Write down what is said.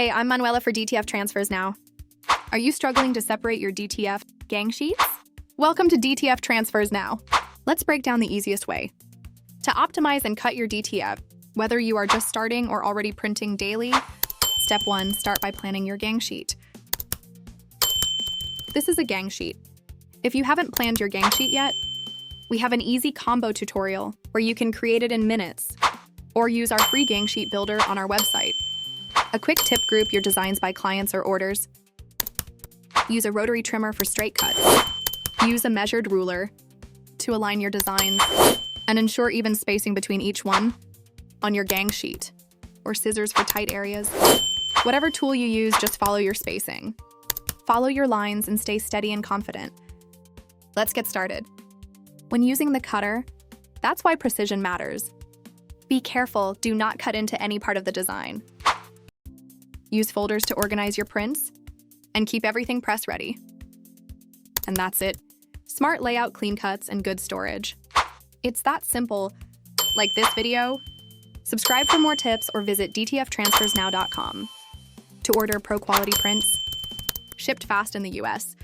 Hey, I'm Manuela for DTF Transfers Now. Are you struggling to separate your DTF gang sheets? Welcome to DTF Transfers Now. Let's break down the easiest way. To optimize and cut your DTF, whether you are just starting or already printing daily, Step 1, start by planning your gang sheet. This is a gang sheet. If you haven't planned your gang sheet yet, we have an easy combo tutorial where you can create it in minutes, or use our free gang sheet builder on our website. A quick tip: group your designs by clients or orders. Use a rotary trimmer for straight cuts. Use a measured ruler to align your designs and ensure even spacing between each one on your gang sheet, or scissors for tight areas. Whatever tool you use, just follow your spacing. Follow your lines and stay steady and confident. Let's get started. When using the cutter, that's why precision matters. Be careful, do not cut into any part of the design. Use folders to organize your prints, and keep everything press ready. And that's it. Smart layout, clean cuts, and good storage. It's that simple. Like this video? Subscribe for more tips or visit dtftransfersnow.com to order pro quality prints shipped fast in the US.